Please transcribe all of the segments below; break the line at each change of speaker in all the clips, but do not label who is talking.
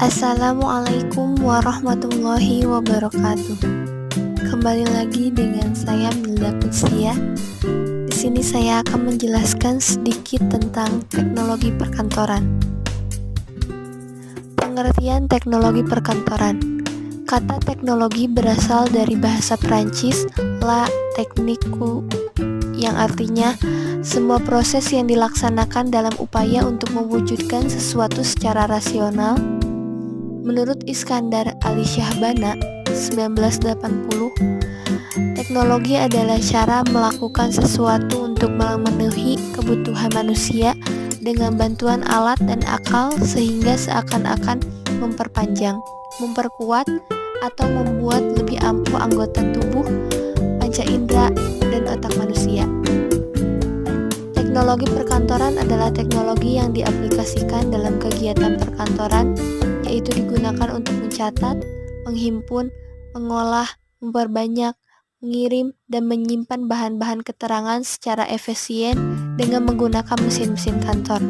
Assalamualaikum warahmatullahi wabarakatuh. Kembali lagi dengan saya Milda Kutsia. Di sini saya akan menjelaskan sedikit tentang teknologi perkantoran. Pengertian teknologi perkantoran. Kata teknologi berasal dari bahasa Prancis la technique, yang artinya semua proses yang dilaksanakan dalam upaya untuk mewujudkan sesuatu secara rasional. Menurut Iskandar Ali Syahbana 1980, teknologi adalah cara melakukan sesuatu untuk memenuhi kebutuhan manusia dengan bantuan alat dan akal sehingga seakan-akan memperpanjang, memperkuat, atau membuat lebih ampuh anggota tubuh, panca indera, dan otak manusia. Teknologi perkantoran adalah teknologi yang diaplikasikan dalam kegiatan perkantoran, yaitu digunakan untuk mencatat, menghimpun, mengolah, memperbanyak, mengirim, dan menyimpan bahan-bahan keterangan secara efisien dengan menggunakan mesin-mesin kantor.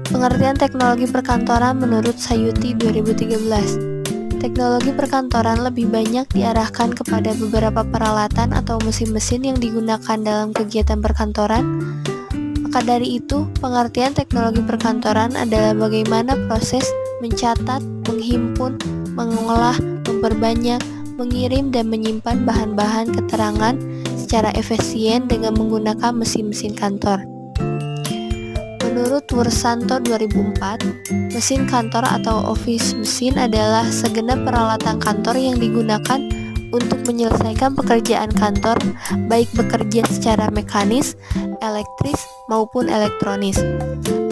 Pengertian teknologi perkantoran menurut Sayuti 2013. Teknologi perkantoran lebih banyak diarahkan kepada beberapa peralatan atau mesin-mesin yang digunakan dalam kegiatan perkantoran. Maka dari itu, pengertian teknologi perkantoran adalah bagaimana proses mencatat, menghimpun, mengolah, memperbanyak, mengirim, dan menyimpan bahan-bahan keterangan secara efisien dengan menggunakan mesin-mesin kantor. Menurut Wursanto 2004, mesin kantor atau office mesin adalah segenap peralatan kantor yang digunakan untuk menyelesaikan pekerjaan kantor, baik bekerja secara mekanis, elektris, maupun elektronis.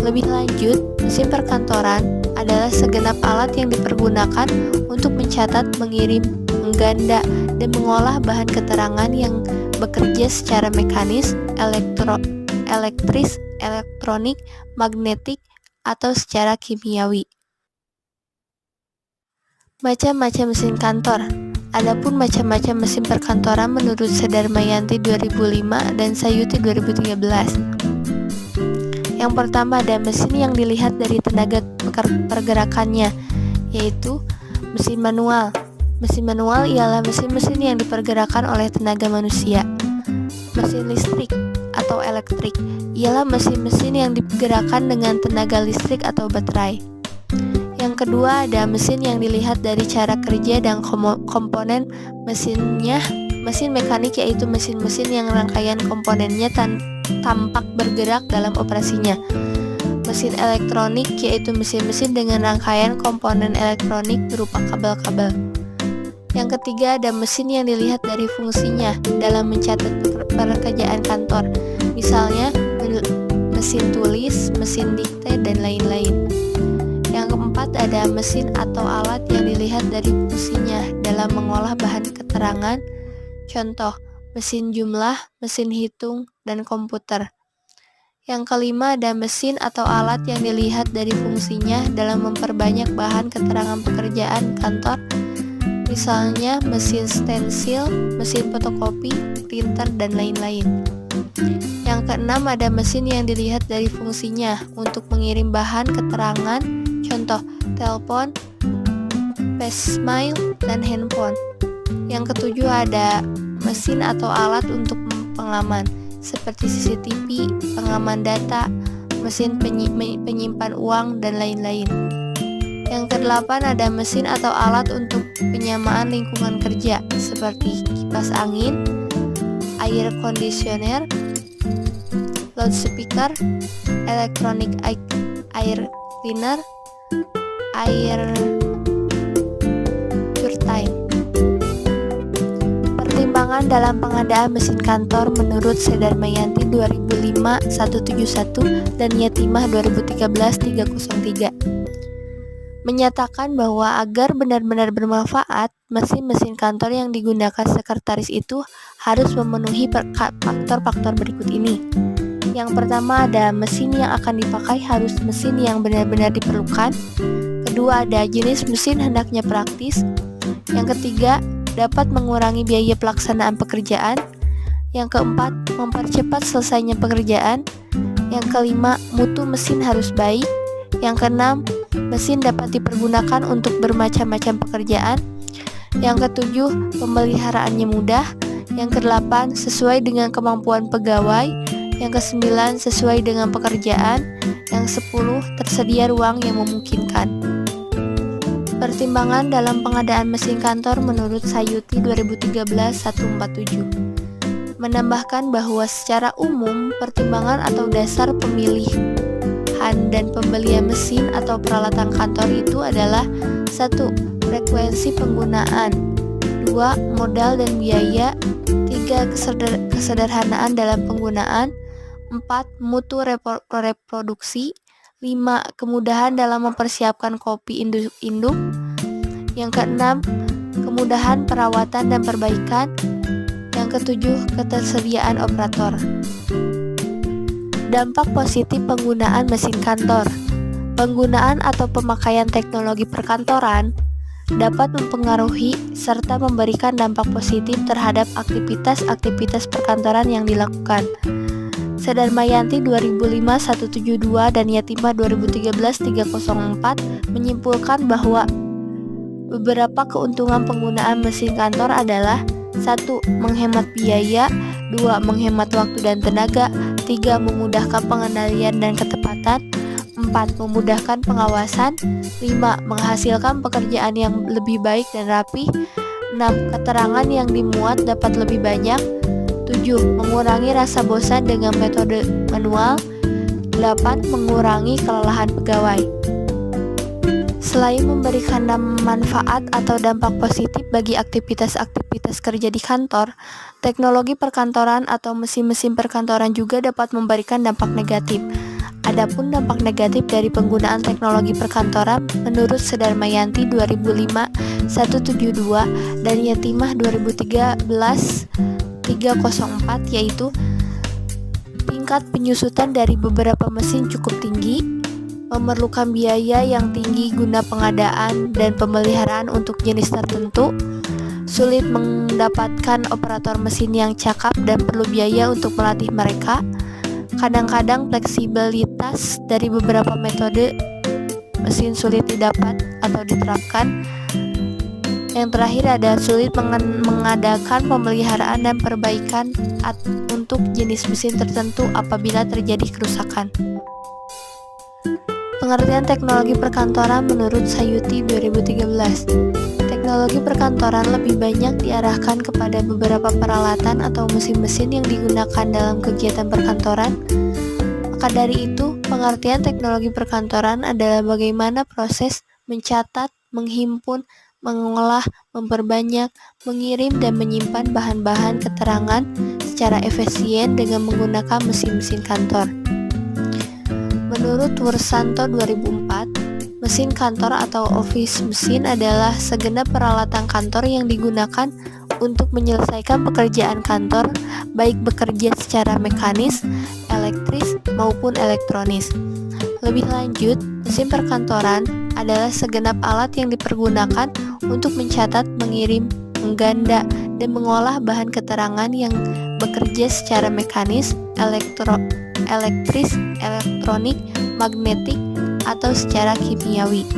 Lebih lanjut, mesin perkantoran adalah segenap alat yang dipergunakan untuk mencatat, mengirim, mengganda, dan mengolah bahan keterangan yang bekerja secara mekanis, elektris, elektronik, magnetik, atau secara kimiawi. Macam-macam mesin kantor. Adapun macam-macam mesin perkantoran menurut Sedarmayanti 2005 dan Sayuti 2013. Yang pertama ada mesin yang dilihat dari tenaga pergerakannya, yaitu mesin manual. Mesin manual ialah mesin-mesin yang dipergerakan oleh tenaga manusia. Mesin listrik atau elektrik ialah mesin-mesin yang digerakkan dengan tenaga listrik atau baterai. Yang kedua ada mesin yang dilihat dari cara kerja dan komponen mesinnya. Mesin mekanik yaitu mesin-mesin yang rangkaian komponennya tampak bergerak dalam operasinya. Mesin elektronik yaitu mesin-mesin dengan rangkaian komponen elektronik berupa kabel-kabel. Yang ketiga ada mesin yang dilihat dari fungsinya dalam mencatat pekerjaan kantor, misalnya mesin tulis, mesin dikte, dan lain-lain. Yang keempat ada mesin atau alat yang dilihat dari fungsinya dalam mengolah bahan keterangan, contoh mesin jumlah, mesin hitung, dan komputer. Yang kelima ada mesin atau alat yang dilihat dari fungsinya dalam memperbanyak bahan keterangan pekerjaan kantor, misalnya mesin stensil, mesin fotokopi, printer, dan lain-lain. Yang keenam ada mesin yang dilihat dari fungsinya untuk mengirim bahan keterangan, contoh telepon, facemail, dan handphone. Yang ketujuh ada mesin atau alat untuk pengaman, seperti CCTV, pengaman data, mesin penyimpan uang, dan lain-lain. Yang kedelapan ada mesin atau alat untuk penyamaan lingkungan kerja, seperti kipas angin, air conditioner, loudspeaker, electronic air cleaner, air curtain. Pertimbangan dalam pengadaan mesin kantor menurut Sedarmayanti 2005-171 dan Yatimah 2013-303 menyatakan bahwa agar benar-benar bermanfaat, mesin-mesin kantor yang digunakan sekretaris itu harus memenuhi faktor-faktor berikut ini. Yang pertama ada mesin yang akan dipakai harus mesin yang benar-benar diperlukan. Kedua ada jenis mesin hendaknya praktis. Yang ketiga dapat mengurangi biaya pelaksanaan pekerjaan. Yang keempat mempercepat selesainya pekerjaan. Yang kelima mutu mesin harus baik. Yang keenam Mesin dapat dipergunakan untuk bermacam-macam pekerjaan. Yang ketujuh, pemeliharaannya mudah. Yang kedelapan, sesuai dengan kemampuan pegawai. Yang kesembilan, sesuai dengan pekerjaan. Yang 10, tersedia ruang yang memungkinkan. Pertimbangan dalam pengadaan mesin kantor menurut Sayuti 2013-147 menambahkan bahwa secara umum pertimbangan atau dasar pemilihan dan pembelian mesin atau peralatan kantor itu adalah 1. Frekuensi penggunaan, 2. Modal dan biaya, 3. Kesederhanaan dalam penggunaan, 4. Mutu reproduksi, 5. Kemudahan dalam mempersiapkan kopi induk. Yang keenam, kemudahan perawatan dan perbaikan. Yang ketujuh, ketersediaan operator. Dampak positif penggunaan mesin kantor. Penggunaan atau pemakaian teknologi perkantoran dapat mempengaruhi serta memberikan dampak positif terhadap aktivitas-aktivitas perkantoran yang dilakukan. Sedarmayanti 2005-172 dan Yatimah 2013-304 menyimpulkan bahwa beberapa keuntungan penggunaan mesin kantor adalah 1. Menghemat biaya, 2. Menghemat waktu dan tenaga, 3. Memudahkan pengendalian dan ketepatan, 4. Memudahkan pengawasan, 5. Menghasilkan pekerjaan yang lebih baik dan rapi, 6. Keterangan yang dimuat dapat lebih banyak, 7. Mengurangi rasa bosan dengan metode manual, 8. Mengurangi kelelahan pegawai. Selain memberikan manfaat atau dampak positif bagi aktivitas-aktivitas kerja di kantor, teknologi perkantoran atau mesin-mesin perkantoran juga dapat memberikan dampak negatif. Adapun dampak negatif dari penggunaan teknologi perkantoran menurut Sedarmayanti 2005-172 dan Yatimah 2013-304 yaitu tingkat penyusutan dari beberapa mesin cukup tinggi, memerlukan biaya yang tinggi guna pengadaan dan pemeliharaan untuk jenis tertentu, sulit mendapatkan operator mesin yang cakap dan perlu biaya untuk melatih mereka, kadang-kadang fleksibilitas dari beberapa metode mesin sulit didapat atau diterapkan. Yang terakhir ada sulit mengadakan pemeliharaan dan perbaikan untuk jenis mesin tertentu apabila terjadi kerusakan. Pengertian teknologi perkantoran menurut Sayuti 2013. Teknologi perkantoran lebih banyak diarahkan kepada beberapa peralatan atau mesin-mesin yang digunakan dalam kegiatan perkantoran. Maka dari itu, pengertian teknologi perkantoran adalah bagaimana proses mencatat, menghimpun, mengolah, memperbanyak, mengirim, dan menyimpan bahan-bahan keterangan secara efisien dengan menggunakan mesin-mesin kantor. Menurut Wursanto 2004, mesin kantor atau office mesin adalah segenap peralatan kantor yang digunakan untuk menyelesaikan pekerjaan kantor, baik bekerja secara mekanis, elektris, maupun elektronis. Lebih lanjut, mesin perkantoran adalah segenap alat yang dipergunakan untuk mencatat, mengirim, mengganda, dan mengolah bahan keterangan yang bekerja secara mekanis, elektris, elektronik, magnetik, atau secara kimiawi.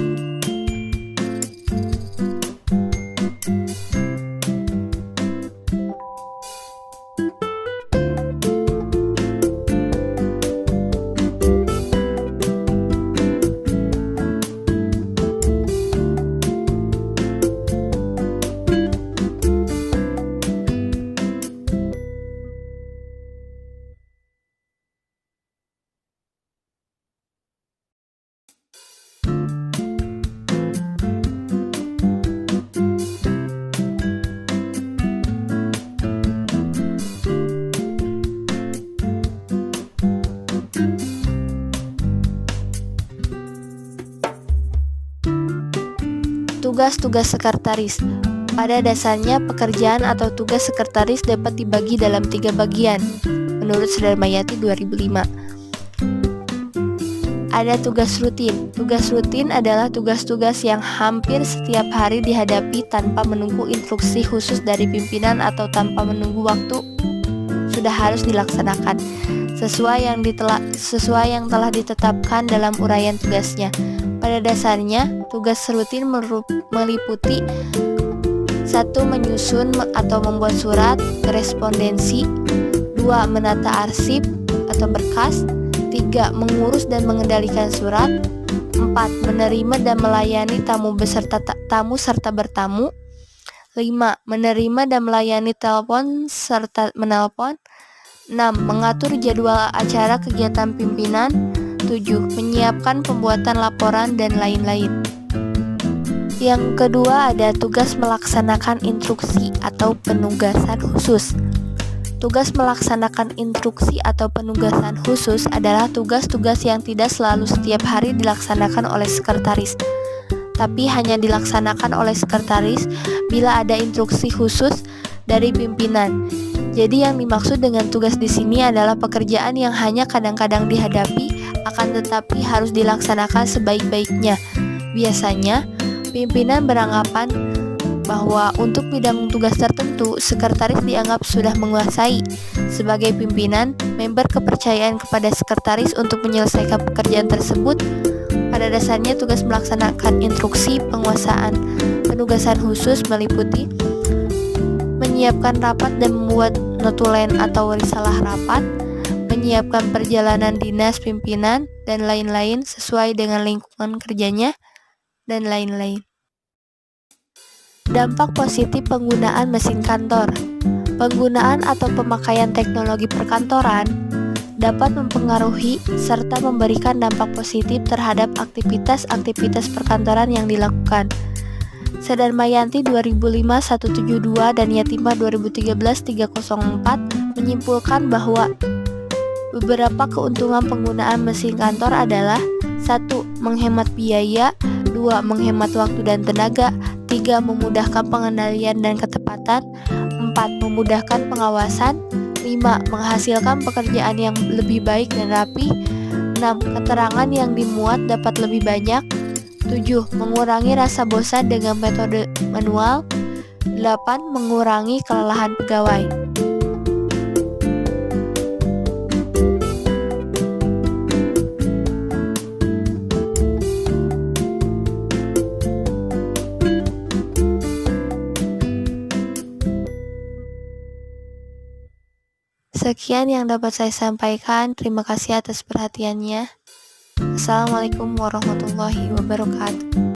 Tugas-tugas sekretaris. Pada dasarnya, pekerjaan atau tugas sekretaris dapat dibagi dalam 3 bagian, menurut Sedarmayanti 2005. Ada tugas rutin. Tugas rutin adalah tugas-tugas yang hampir setiap hari dihadapi tanpa menunggu instruksi khusus dari pimpinan atau tanpa menunggu waktu sudah harus dilaksanakan. sesuai yang telah ditetapkan dalam uraian tugasnya. Pada dasarnya, tugas rutin meliputi 1. Menyusun atau membuat surat korespondensi, 2. Menata arsip atau berkas, 3. Mengurus dan mengendalikan surat, 4. Menerima dan melayani tamu serta bertamu, 5. Menerima dan melayani telepon serta menelpon, 6. Mengatur jadwal acara kegiatan pimpinan, 7. Menyiapkan pembuatan laporan dan lain-lain. Yang kedua ada tugas melaksanakan instruksi atau penugasan khusus. Tugas melaksanakan instruksi atau penugasan khusus adalah tugas-tugas yang tidak selalu setiap hari dilaksanakan oleh sekretaris, tapi hanya dilaksanakan oleh sekretaris bila ada instruksi khusus dari pimpinan. Jadi yang dimaksud dengan tugas di sini adalah pekerjaan yang hanya kadang-kadang dihadapi, akan tetapi harus dilaksanakan sebaik-baiknya. Biasanya, pimpinan beranggapan bahwa untuk bidang tugas tertentu, sekretaris dianggap sudah menguasai. Sebagai pimpinan, member kepercayaan kepada sekretaris untuk menyelesaikan pekerjaan tersebut. Pada dasarnya, tugas melaksanakan instruksi penguasaan penugasan khusus meliputi menyiapkan rapat dan membuat notulen atau risalah rapat, menyiapkan perjalanan dinas pimpinan, dan lain-lain sesuai dengan lingkungan kerjanya, dan lain-lain. Dampak positif penggunaan mesin kantor. Penggunaan atau pemakaian teknologi perkantoran dapat mempengaruhi serta memberikan dampak positif terhadap aktivitas-aktivitas perkantoran yang dilakukan. Sadarmayanti 2005-172 dan Yatimah 2013-304 menyimpulkan bahwa beberapa keuntungan penggunaan mesin kantor adalah 1. Menghemat biaya, 2. Menghemat waktu dan tenaga, 3. Memudahkan pengendalian dan ketepatan, 4. Memudahkan pengawasan, 5. Menghasilkan pekerjaan yang lebih baik dan rapi, 6. Keterangan yang dimuat dapat lebih banyak, 7. Mengurangi rasa bosan dengan metode manual, 8. Mengurangi kelelahan pegawai. Sekian yang dapat saya sampaikan. Terima kasih atas perhatiannya. Assalamualaikum warahmatullahi wabarakatuh.